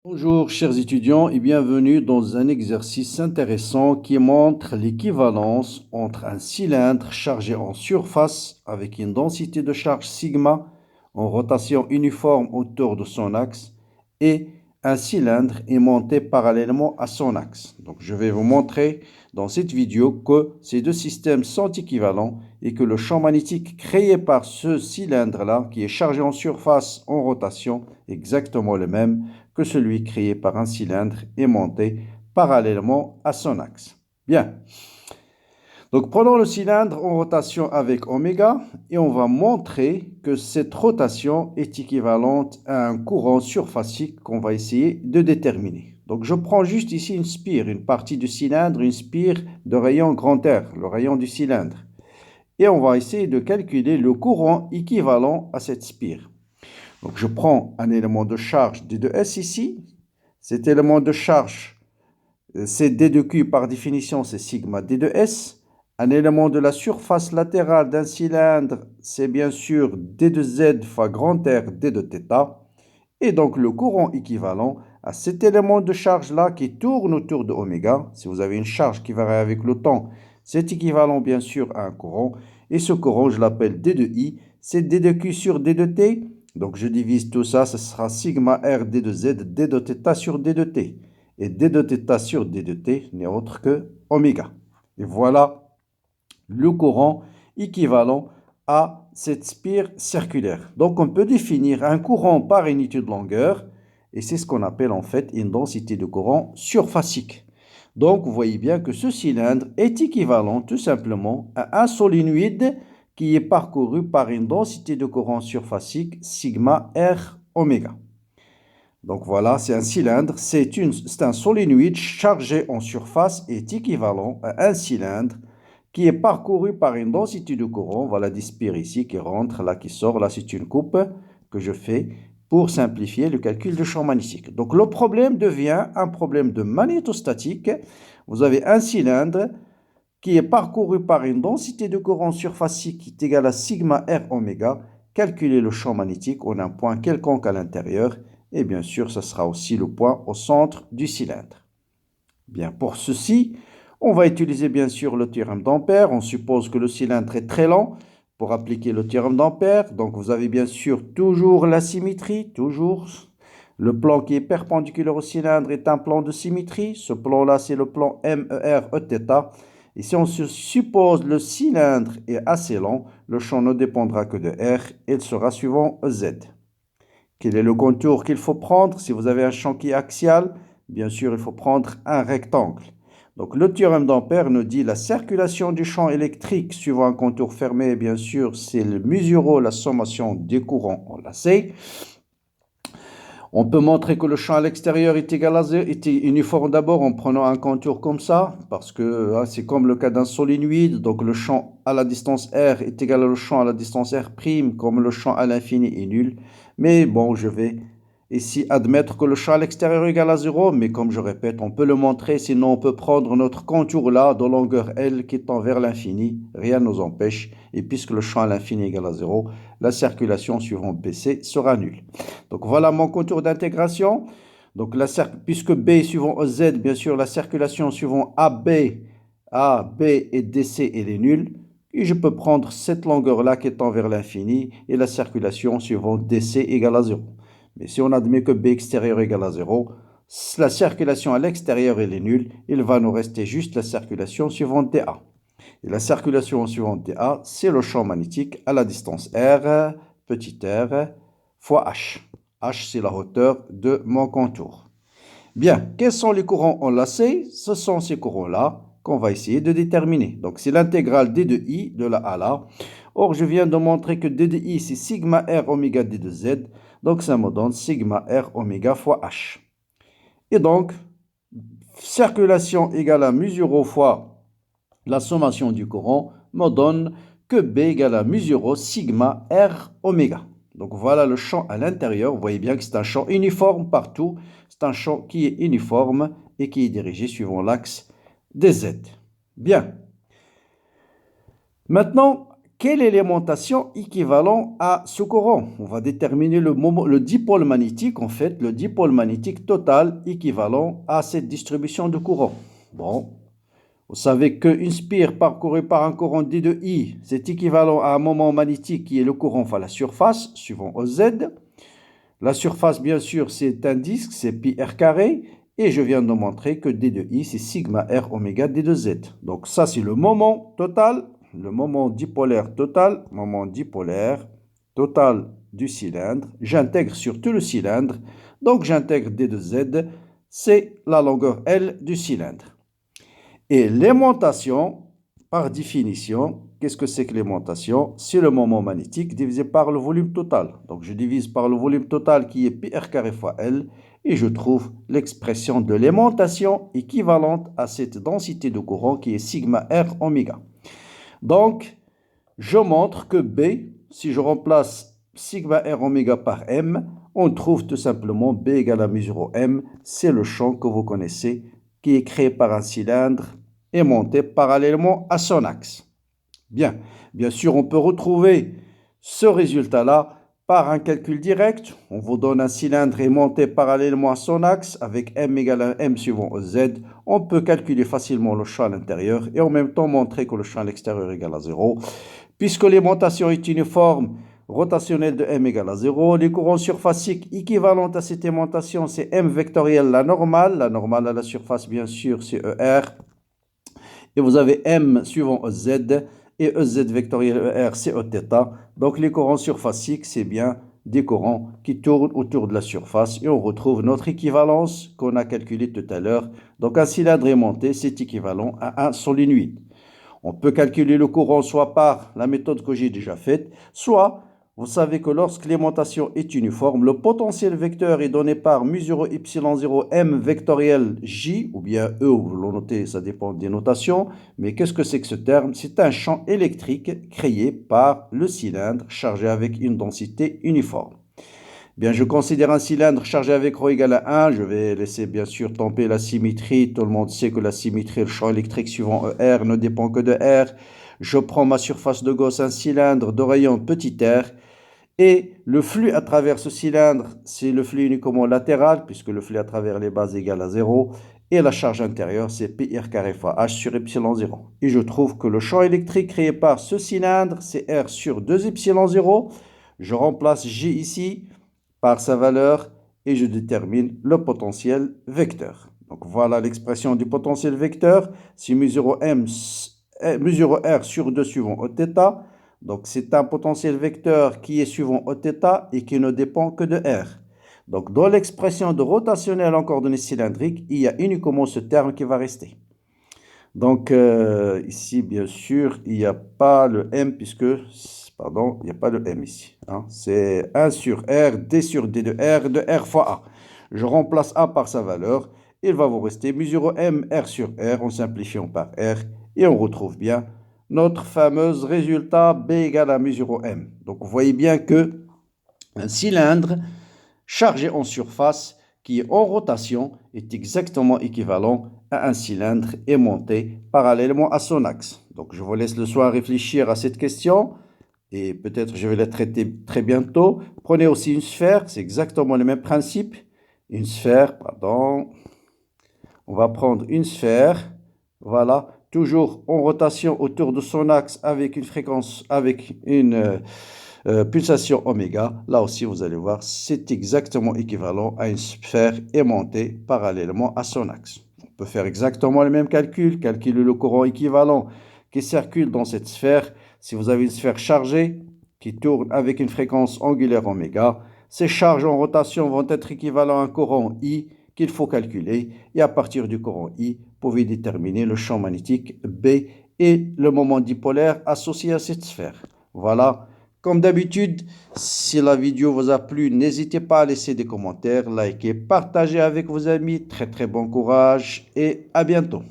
Bonjour chers étudiants et bienvenue dans un exercice intéressant qui montre l'équivalence entre un cylindre chargé en surface avec une densité de charge sigma en rotation uniforme autour de son axe et un cylindre aimanté parallèlement à son axe. Donc je vais vous montrer dans cette vidéo que ces deux systèmes sont équivalents et que le champ magnétique créé par ce cylindre-là qui est chargé en surface en rotation est exactement le même que celui créé par un cylindre aimanté parallèlement à son axe. Bien. Donc prenons le cylindre en rotation avec oméga et on va montrer que cette rotation est équivalente à un courant surfacique qu'on va essayer de déterminer. Donc je prends juste ici une spire, une partie du cylindre, une spire de rayon grand R, le rayon du cylindre. Et on va essayer de calculer le courant équivalent à cette spire. Donc je prends un élément de charge D de S ici. Cet élément de charge, c'est D de Q par définition, c'est sigma D de S. Un élément de la surface latérale d'un cylindre, c'est bien sûr D de Z fois grand R D de θ. Et donc le courant équivalent à cet élément de charge-là qui tourne autour de oméga, si vous avez une charge qui varie avec le temps, c'est équivalent bien sûr à un courant. Et ce courant, je l'appelle D de I, c'est D de Q sur D de T. Donc je divise tout ça, ce sera sigma R D de Z, D de θ sur D de T. Et D de θ sur D de T n'est autre que oméga. Et voilà le courant équivalent à cette spire circulaire. Donc on peut définir un courant par unité de longueur et c'est ce qu'on appelle en fait une densité de courant surfacique. Donc vous voyez bien que ce cylindre est équivalent tout simplement à un solénoïde qui est parcouru par une densité de courant surfacique sigma R oméga. Donc voilà, c'est un cylindre, c'est un solénoïde chargé en surface est équivalent à un cylindre qui est parcouru par une densité de courant, voilà des spires ici qui rentrent, là qui sort, là c'est une coupe que je fais pour simplifier le calcul du champ magnétique. Donc le problème devient un problème de magnétostatique. Vous avez un cylindre qui est parcouru par une densité de courant surfacique qui est égale à sigma R oméga. Calculez le champ magnétique, on a un point quelconque à l'intérieur et bien sûr ce sera aussi le point au centre du cylindre. Bien, pour ceci, on va utiliser bien sûr le théorème d'Ampère. On suppose que le cylindre est très lent pour appliquer le théorème d'Ampère. Donc vous avez bien sûr toujours la symétrie, toujours. Le plan qui est perpendiculaire au cylindre est un plan de symétrie. Ce plan-là, c'est le plan MER Eθ. Et si on se suppose le cylindre est assez lent, le champ ne dépendra que de R et il sera suivant EZ. Quel est le contour qu'il faut prendre? Si vous avez un champ qui est axial, bien sûr, il faut prendre un rectangle. Donc, le théorème d'Ampère nous dit la circulation du champ électrique suivant un contour fermé, bien sûr, c'est le mu 0, la sommation des courants enlacés. On peut montrer que le champ à l'extérieur est égal à 0, est uniforme d'abord en prenant un contour comme ça, parce que c'est comme le cas d'un solénoïde, donc le champ à la distance R est égal au champ à la distance R', comme le champ à l'infini est nul. Mais bon, je vais ici admettre que le champ à l'extérieur est égal à 0, mais comme je répète, on peut le montrer, sinon on peut prendre notre contour là, de longueur L, qui tend vers l'infini, rien ne nous empêche, et puisque le champ à l'infini est égal à 0, la circulation suivant BC sera nulle. Donc voilà mon contour d'intégration. Donc puisque B est suivant EZ, bien sûr, la circulation suivant AB et DC, elle est nulle. Et je peux prendre cette longueur-là qui tend vers l'infini et la circulation suivant DC égale à 0. Mais si on admet que B extérieur égale à 0, la circulation à l'extérieur, elle est nulle. Il va nous rester juste la circulation suivante TA. Et la circulation suivante TA, c'est le champ magnétique à la distance R, petit r, fois H. H, c'est la hauteur de mon contour. Bien, quels sont les courants enlacés? Ce sont ces courants-là qu'on va essayer de déterminer. Donc, c'est l'intégrale d de I de la A là. Or, je viens de montrer que d de I, c'est sigma R oméga d de Z. Donc, ça me donne sigma R oméga fois H. Et donc, circulation égale à mu 0 fois la sommation du courant me donne que B égale à mu 0 sigma R oméga. Donc voilà le champ à l'intérieur. Vous voyez bien que c'est un champ uniforme partout. C'est un champ qui est uniforme et qui est dirigé suivant l'axe des Z. Bien. Maintenant, quelle élémentation équivalent à ce courant? On va déterminer le dipôle magnétique, en fait, le dipôle magnétique total équivalent à cette distribution de courant. Bon, vous savez qu'une spire parcourue par un courant d de I, c'est équivalent à un moment magnétique qui est le courant à la surface, suivant OZ. La surface, bien sûr, c'est un disque, c'est pi r carré. Et je viens de montrer que d de I, c'est sigma r oméga d de Z. Donc ça, c'est le moment total, le moment dipolaire total, moment dipolaire total du cylindre. J'intègre sur tout le cylindre. Donc j'intègre d de Z, c'est la longueur L du cylindre. Et l'aimantation, par définition, qu'est-ce que c'est que l'aimantation? C'est le moment magnétique divisé par le volume total. Donc je divise par le volume total qui est pi r carré fois L et je trouve l'expression de l'aimantation équivalente à cette densité de courant qui est sigma r oméga. Donc je montre que B, si je remplace sigma r oméga par M, on trouve tout simplement B égale à mu 0 M. C'est le champ que vous connaissez qui est créé par un cylindre et monté parallèlement à son axe. Bien sûr, on peut retrouver ce résultat-là par un calcul direct. On vous donne un cylindre aimanté parallèlement à son axe avec M égale à M suivant Z. On peut calculer facilement le champ à l'intérieur et en même temps montrer que le champ à l'extérieur est égal à 0. Puisque l'aimantation est uniforme, rotationnelle de M égale à 0, les courants surfaciques équivalentes à cette aimantation, c'est M vectoriel, la normale à la surface, bien sûr, c'est ER. Et vous avez M suivant EZ, et EZ vectoriel ER, c'est Eθ. Donc les courants surfaciques, c'est bien des courants qui tournent autour de la surface, et on retrouve notre équivalence qu'on a calculée tout à l'heure. Donc un cylindre aimanté, c'est équivalent à un solénoïde. On peut calculer le courant soit par la méthode que j'ai déjà faite, soit vous savez que lorsque l'aimantation est uniforme, le potentiel vecteur est donné par mu0 epsilon0 m vectoriel j, ou bien E, vous le notez, ça dépend des notations. Mais qu'est-ce que c'est que ce terme? C'est un champ électrique créé par le cylindre chargé avec une densité uniforme. Bien, je considère un cylindre chargé avec ρ égale à 1. Je vais laisser bien sûr tomber la symétrie. Tout le monde sait que la symétrie, le champ électrique suivant ER ne dépend que de R. Je prends ma surface de Gauss, un cylindre de rayon petit r. Et le flux à travers ce cylindre, c'est le flux uniquement latéral, puisque le flux à travers les bases est égal à 0. Et la charge intérieure, c'est pi r carré fois h sur epsilon 0. Et je trouve que le champ électrique créé par ce cylindre, c'est R sur 2 epsilon 0. Je remplace J ici par sa valeur et je détermine le potentiel vecteur. Donc voilà l'expression du potentiel vecteur. C'est mu0R sur 2 suivant Eθ. Donc c'est un potentiel vecteur qui est suivant Eθ et qui ne dépend que de R. Donc dans l'expression de rotationnelle en coordonnées cylindriques, il y a uniquement ce terme qui va rester. Donc ici, bien sûr, il n'y a pas le M puisque... Pardon, il n'y a pas de M ici. Hein. C'est 1 sur R, D sur D de R fois A. Je remplace A par sa valeur. Il va vous rester mu0 M R sur R en simplifiant par R. Et on retrouve bien notre fameux résultat B égale à mu0 M. Donc vous voyez bien que un cylindre chargé en surface qui est en rotation est exactement équivalent à un cylindre aimanté parallèlement à son axe. Donc je vous laisse le soin réfléchir à cette question. Et peut-être je vais la traiter très bientôt. Prenez aussi une sphère, c'est exactement le même principe. Une sphère, pardon. On va prendre une sphère, voilà, toujours en rotation autour de son axe avec une fréquence, avec une pulsation oméga. Là aussi, vous allez voir, c'est exactement équivalent à une sphère aimantée parallèlement à son axe. On peut faire exactement le même calcul, calculer le courant équivalent qui circule dans cette sphère. Si vous avez une sphère chargée qui tourne avec une fréquence angulaire oméga, ces charges en rotation vont être équivalentes à un courant I qu'il faut calculer. Et à partir du courant I, vous pouvez déterminer le champ magnétique B et le moment dipolaire associé à cette sphère. Voilà. Comme d'habitude, si la vidéo vous a plu, n'hésitez pas à laisser des commentaires, liker, partager avec vos amis. Très très bon courage et à bientôt.